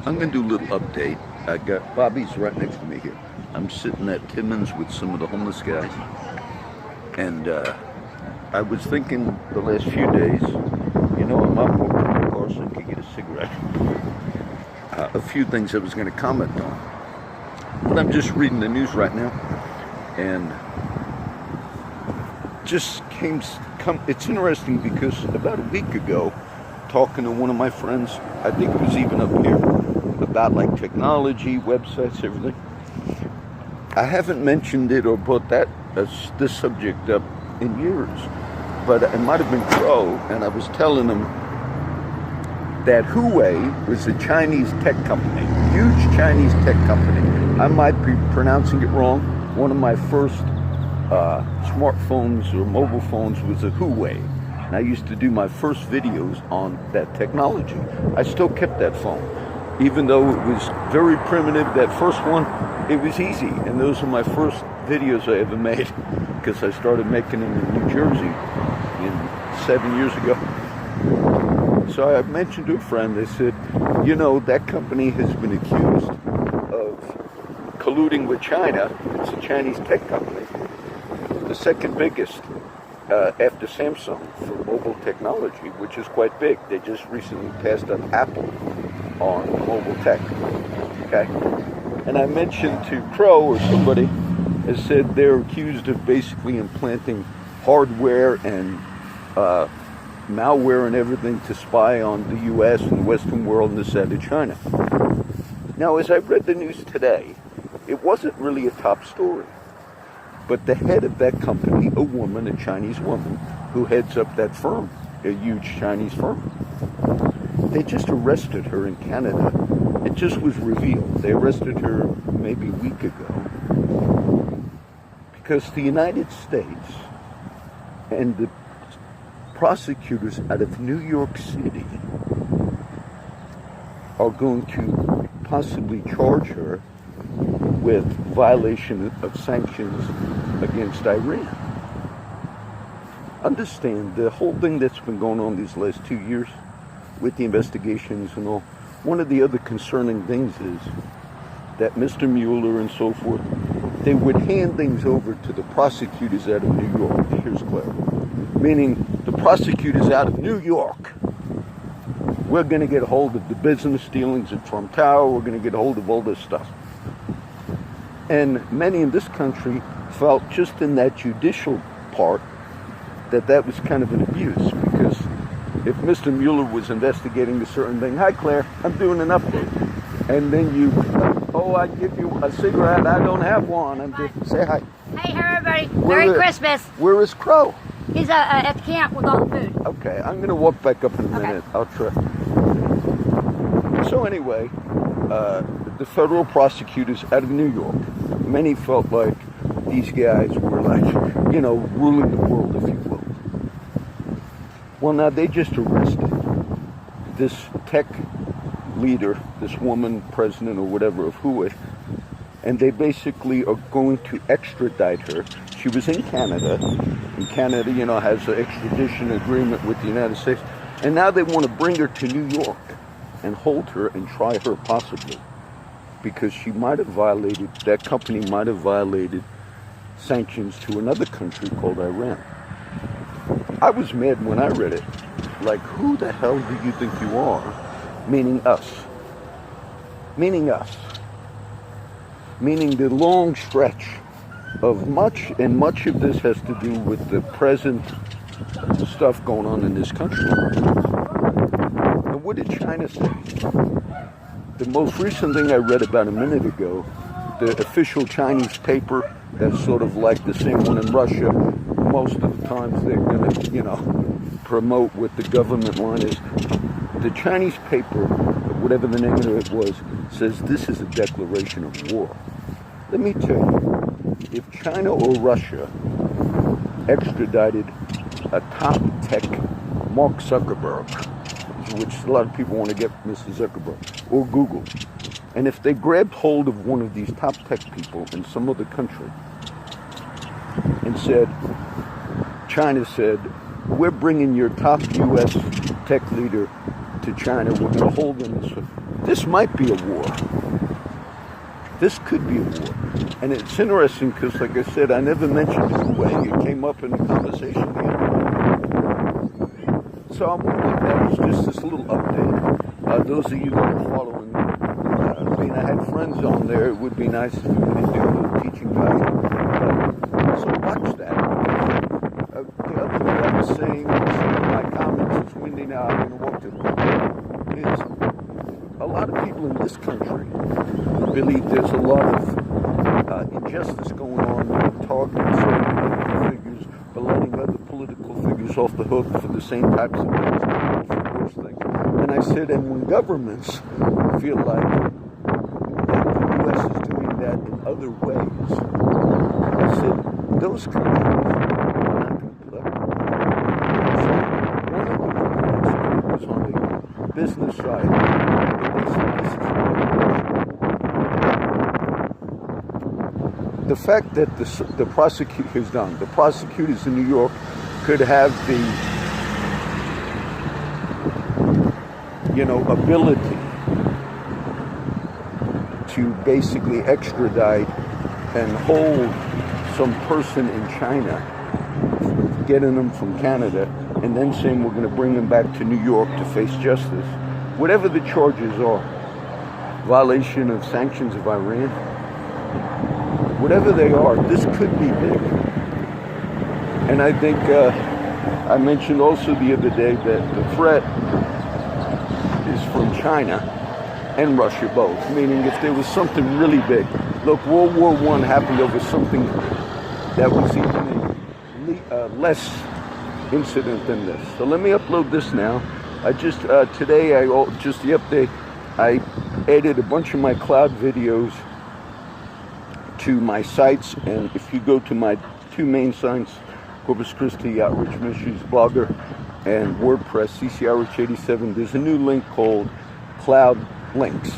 I'm going to do a little update. I got Bobby's right next to me here. I'm sitting at Timmons with some of the homeless guys. And I was thinking the last few days, I'm up over to the car so I could get a cigarette. A few things I was going to comment on. But I'm just reading the news right now. And it's interesting because about a week ago, talking to one of my friends, I think it was even up here, about like technology, websites, everything. I haven't mentioned it or brought this subject up in years, but it might have been Crow, and I was telling him that Huawei was a Chinese tech company, huge Chinese tech company. I might be pronouncing it wrong. One of my first smartphones or mobile phones was a Huawei. And I used to do my first videos on that technology. I still kept that phone. Even though it was very primitive, that first one, it was easy. And those are my first videos I ever made because I started making them in New Jersey 7 years ago. So I mentioned to a friend, they said, that company has been accused of colluding with China. It's a Chinese tech company. The second biggest after Samsung for mobile technology, which is quite big. They just recently passed up Apple on mobile tech. Okay? And I mentioned to Crow or somebody has said they're accused of basically implanting hardware and malware and everything to spy on the U.S. and the Western world and the side of China. Now, as I read the news today, it wasn't really a top story. But the head of that company, a woman, a Chinese woman, who heads up that firm, a huge Chinese firm, they just arrested her in Canada. It just was revealed. They arrested her maybe a week ago because the United States and the prosecutors out of New York City are going to possibly charge her with violation of sanctions against Iran. Understand the whole thing that's been going on these last 2 years with the investigations and all. One of the other concerning things is that Mr. Mueller and so forth, they would hand things over to the prosecutors out of New York. Here's clear. Meaning the prosecutors out of New York, we're going to get a hold of the business dealings at Trump Tower, we're going to get a hold of all this stuff. And many in this country felt just in that judicial part that was kind of an abuse, because if Mr. Mueller was investigating a certain thing, hi Claire, I'm doing an update, and then I give you a cigarette, I don't have one, I'm just, say hi. Hey everybody, Merry Christmas. Where is Crow? He's at the camp with all the food. Okay, I'm going to walk back up in a minute. Okay. I'll try. So anyway, the federal prosecutors out of New York, many felt like these guys were like, ruling the world, if you will. Well, now they just arrested this tech leader, this woman, president or whatever of Huawei, and they basically are going to extradite her. She was in Canada, and Canada, has an extradition agreement with the United States, and now they want to bring her to New York and hold her and try her possibly, because that company might have violated sanctions to another country called Iran. I was mad when I read it. Like, who the hell do you think you are? Meaning us. Meaning us. Meaning the long stretch of much of this has to do with the present stuff going on in this country. And what did China say? The most recent thing I read about a minute ago, the official Chinese paper, that's sort of like the same one in Russia, most of the times they're going to, promote what the government line is. The Chinese paper, whatever the name of it was, says this is a declaration of war. Let me tell you, if China or Russia extradited a top tech Mark Zuckerberg, which a lot of people want to get Mr. Zuckerberg, or Google, and if they grabbed hold of one of these top tech people in some other country and said, China said, we're bringing your top U.S. tech leader to China, we're going to hold them this might be a war. This could be a war. And it's interesting because, like I said, I never mentioned it away. It came up in the conversation the other day. So I'm wondering that it's just this little update. Those of you that are following, I mean, I had friends on there. It would be nice if you could do a little teaching value. So watch that. The other thing I was saying in some of my comments, it's windy now, I'm going to walk to the book, is a lot of people in this country believe there's a lot of injustice going on with targeting certain political figures, but letting other political figures off the hook for the same types of things, for the worst things. And I said, and when governments feel like the U.S. is doing that in other ways, I said, those countries are not going to put up with it. So one of the arguments was on the business side, they said this is the fact that the prosecutors done. The prosecutors in New York could have the, ability to basically extradite and hold some person in China, getting them from Canada, and then saying we're going to bring them back to New York to face justice. Whatever the charges are, violation of sanctions of Iran, whatever they are, this could be big. And I think I mentioned also the other day that the threat is from China and Russia both, meaning if there was something really big. Look, World War I happened over something that was even less incident than this. So let me upload this now. I just, today, just the update, I added a bunch of my cloud videos to my sites, and if you go to my two main sites, Corpus Christi Outreach Ministries blogger and WordPress CCRH87, there's a new link called Cloud Links.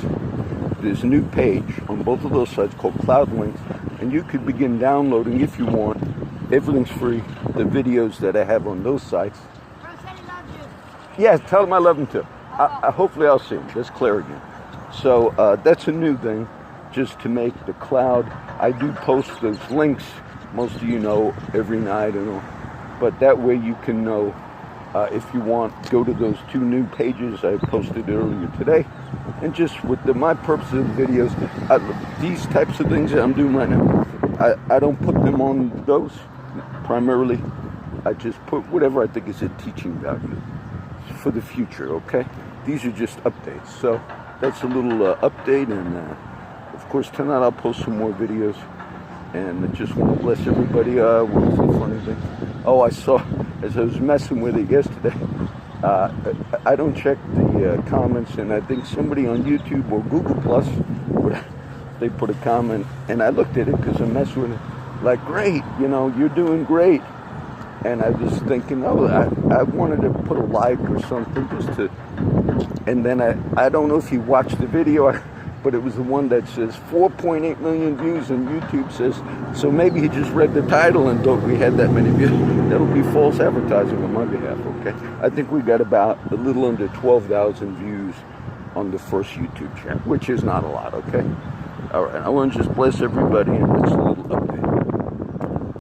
There's a new page on both of those sites called Cloud Links, and you could begin downloading, if you want, everything's free, the videos that I have on those sites. Yeah, tell them I love them too. Hopefully I'll see them. That's clear again. So that's a new thing, just to make the cloud. I do post those links, most of you know, every night, but that way you can know if you want, go to those two new pages I posted earlier today. And just with my purpose of the videos, these types of things that I'm doing right now, I don't put them on those primarily. I just put whatever I think is a teaching value for the future, okay? These are just updates. So that's a little update, and of course tonight I'll post some more videos. And I just want to bless everybody. What was the funny thing? Oh, I saw, as I was messing with it yesterday, I don't check the comments, and I think somebody on YouTube or Google Plus, they put a comment, and I looked at it because I'm messing with it, like, great, you're doing great. And I was thinking, I wanted to put a like or something just to, and then I don't know if you watched the video, but it was the one that says 4.8 million views, and YouTube says, so maybe he just read the title and thought we had that many views. That'll be false advertising on my behalf, okay? I think we got about a little under 12,000 views on the first YouTube channel, which is not a lot, okay? All right, I want to just bless everybody, and let's